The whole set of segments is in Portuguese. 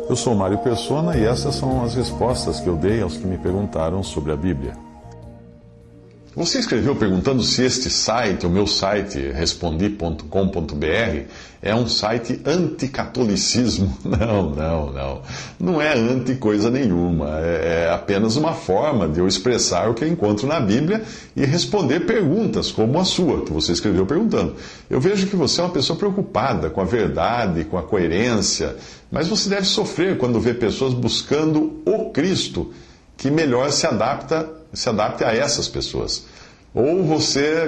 Eu sou Mário Persona e essas são as respostas que eu dei aos que me perguntaram sobre a Bíblia. Você escreveu perguntando se este site, o meu site, respondi.com.br, é um site anticatolicismo. Não. Não é anti coisa nenhuma. É apenas uma forma de eu expressar o que eu encontro na Bíblia e responder perguntas como a sua, que você escreveu perguntando. Eu vejo que você é uma pessoa preocupada com a verdade, com a coerência, mas você deve sofrer quando vê pessoas buscando o Cristo que melhor se adapte a essas pessoas. Ou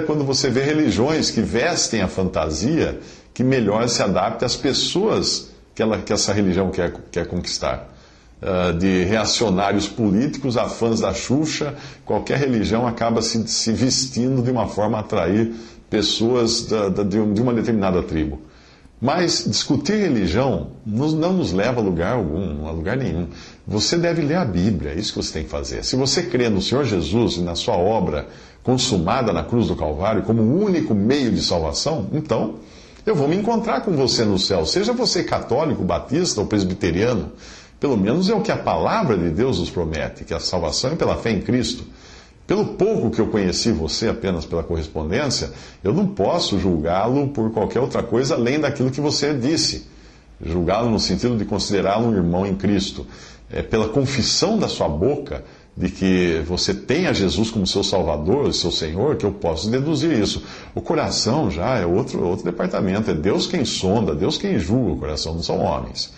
quando você vê religiões que vestem a fantasia que melhor se adapte às pessoas que essa religião quer conquistar. De reacionários políticos a fãs da Xuxa, qualquer religião acaba se vestindo de uma forma a atrair pessoas de uma determinada tribo. Mas discutir religião não nos leva a lugar algum, a lugar nenhum. Você deve ler a Bíblia, é isso que você tem que fazer. Se você crê no Senhor Jesus e na sua obra consumada na cruz do Calvário como o único meio de salvação, então eu vou me encontrar com você no céu. Seja você católico, batista ou presbiteriano, pelo menos é o que a palavra de Deus nos promete, que a salvação é pela fé em Cristo. Pelo pouco que eu conheci você apenas pela correspondência, eu não posso julgá-lo por qualquer outra coisa além daquilo que você disse. Julgá-lo no sentido de considerá-lo um irmão em Cristo. É pela confissão da sua boca de que você tem a Jesus como seu Salvador, seu Senhor, que eu posso deduzir isso. O coração já é outro departamento. É Deus quem sonda, Deus quem julga o coração, não são homens.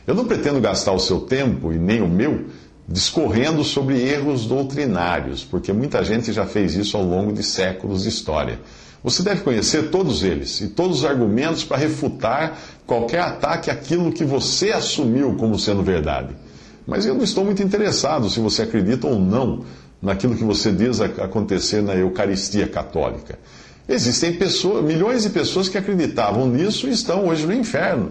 Eu não pretendo gastar o seu tempo, e nem o meu, discorrendo sobre erros doutrinários, porque muita gente já fez isso ao longo de séculos de história. Você deve conhecer todos eles e todos os argumentos para refutar qualquer ataque àquilo que você assumiu como sendo verdade. Mas eu não estou muito interessado se você acredita ou não naquilo que você diz acontecer na Eucaristia Católica. Existem milhões de pessoas que acreditavam nisso e estão hoje no inferno.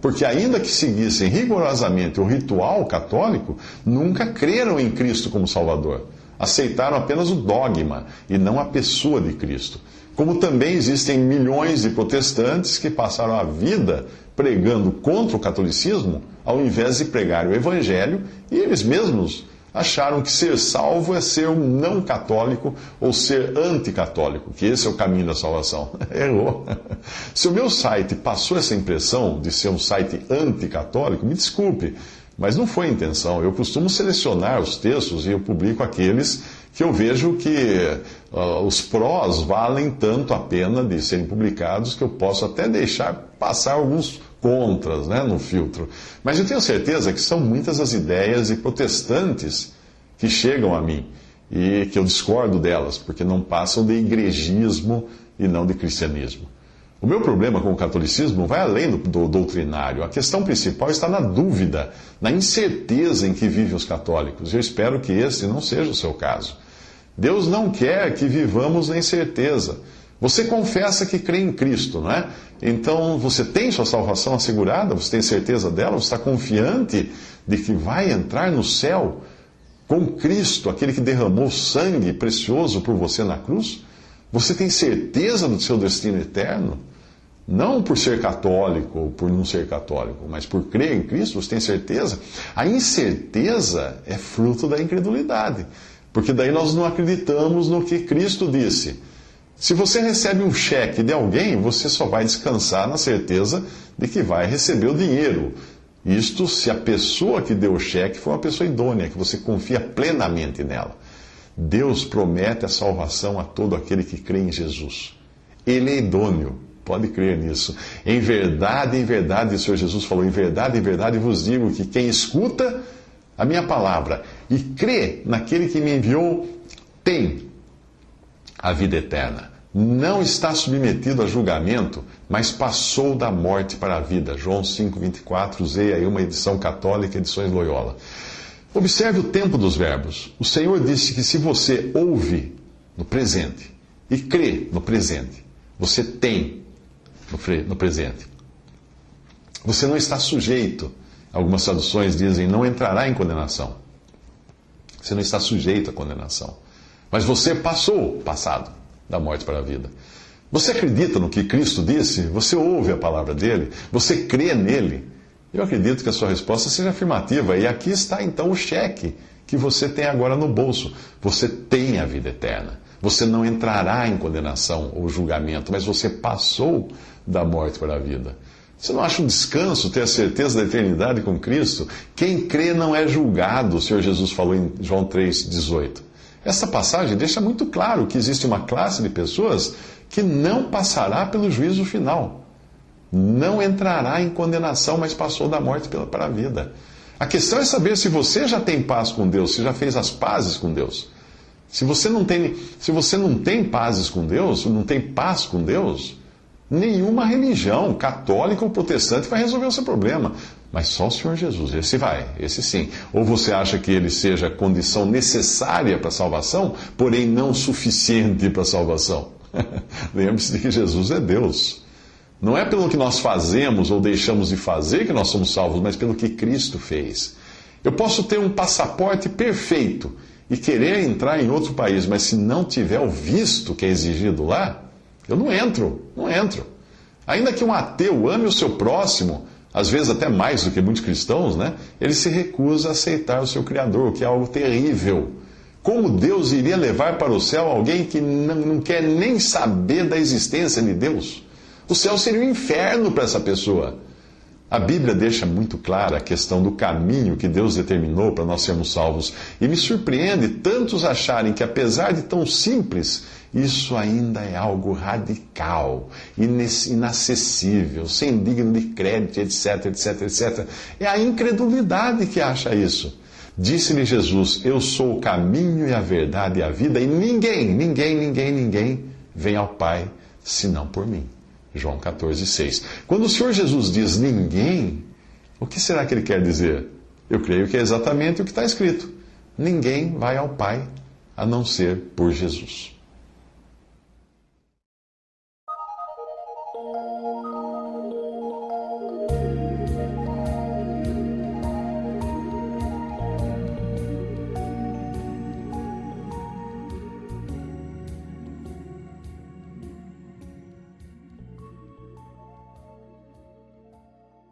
Porque ainda que seguissem rigorosamente o ritual católico, nunca creram em Cristo como Salvador. Aceitaram apenas o dogma e não a pessoa de Cristo. Como também existem milhões de protestantes que passaram a vida pregando contra o catolicismo, ao invés de pregar o Evangelho, e eles mesmos acharam que ser salvo é ser um não católico ou ser anticatólico, que esse é o caminho da salvação. Errou. Se o meu site passou essa impressão de ser um site anticatólico, me desculpe, mas não foi a intenção. Eu costumo selecionar os textos e eu publico aqueles que eu vejo que os prós valem tanto a pena de serem publicados que eu posso até deixar passar alguns contras, né, no filtro. Mas eu tenho certeza que são muitas as ideias de protestantes que chegam a mim e que eu discordo delas, porque não passam de igrejismo e não de cristianismo. O meu problema com o catolicismo vai além do doutrinário. A questão principal está na dúvida, na incerteza em que vivem os católicos. Eu espero que esse não seja o seu caso. Deus não quer que vivamos na incerteza. Você confessa que crê em Cristo, não é? Então você tem sua salvação assegurada? Você tem certeza dela? Você está confiante de que vai entrar no céu com Cristo, aquele que derramou sangue precioso por você na cruz? Você tem certeza do seu destino eterno? Não por ser católico ou por não ser católico, mas por crer em Cristo, você tem certeza? A incerteza é fruto da incredulidade, porque daí nós não acreditamos no que Cristo disse. Se você recebe um cheque de alguém, você só vai descansar na certeza de que vai receber o dinheiro. Isto se a pessoa que deu o cheque for uma pessoa idônea, que você confia plenamente nela. Deus promete a salvação a todo aquele que crê em Jesus. Ele é idôneo, pode crer nisso. Em verdade, o Senhor Jesus falou, em verdade vos digo que quem escuta a minha palavra e crê naquele que me enviou, tem a vida eterna. Não está submetido a julgamento, mas passou da morte para a vida. João 5,24, usei aí uma edição católica, edições Loyola. Observe o tempo dos verbos. O Senhor disse que se você ouve no presente e crê no presente, você tem no presente. Você não está sujeito. Algumas traduções dizem, não entrará em condenação. Você não está sujeito à condenação. Mas você passado da morte para a vida. Você acredita no que Cristo disse? Você ouve a palavra dele? Você crê nele? Eu acredito que a sua resposta seja afirmativa, e aqui está então o cheque que você tem agora no bolso. Você tem a vida eterna. Você não entrará em condenação ou julgamento, mas você passou da morte para a vida. Você não acha um descanso ter a certeza da eternidade com Cristo? Quem crê não é julgado, o Senhor Jesus falou em João 3,18. Essa passagem deixa muito claro que existe uma classe de pessoas que não passará pelo juízo final. Não entrará em condenação, mas passou da morte para a vida. A questão é saber se você já tem paz com Deus, se já fez as pazes com Deus. Se você não tem pazes com Deus, não tem paz com Deus, nenhuma religião, católica ou protestante, vai resolver o seu problema. Mas só o Senhor Jesus, esse sim. Ou você acha que ele seja a condição necessária para a salvação, porém não suficiente para a salvação? Lembre-se de que Jesus é Deus. Não é pelo que nós fazemos ou deixamos de fazer que nós somos salvos, mas pelo que Cristo fez. Eu posso ter um passaporte perfeito e querer entrar em outro país, mas se não tiver o visto que é exigido lá, eu não entro. Ainda que um ateu ame o seu próximo, às vezes até mais do que muitos cristãos, né? Ele se recusa a aceitar o seu Criador, o que é algo terrível. Como Deus iria levar para o céu alguém que não quer nem saber da existência de Deus? O céu seria um inferno para essa pessoa. A Bíblia deixa muito clara a questão do caminho que Deus determinou para nós sermos salvos. E me surpreende tantos acharem que, apesar de tão simples, isso ainda é algo radical, inacessível, sem digno de crédito, etc, etc, etc. É a incredulidade que acha isso. Disse-lhe Jesus: eu sou o caminho e a verdade e a vida, e ninguém vem ao Pai senão por mim. João 14,6. Quando o Senhor Jesus diz ninguém, o que será que ele quer dizer? Eu creio que é exatamente o que está escrito. Ninguém vai ao Pai a não ser por Jesus.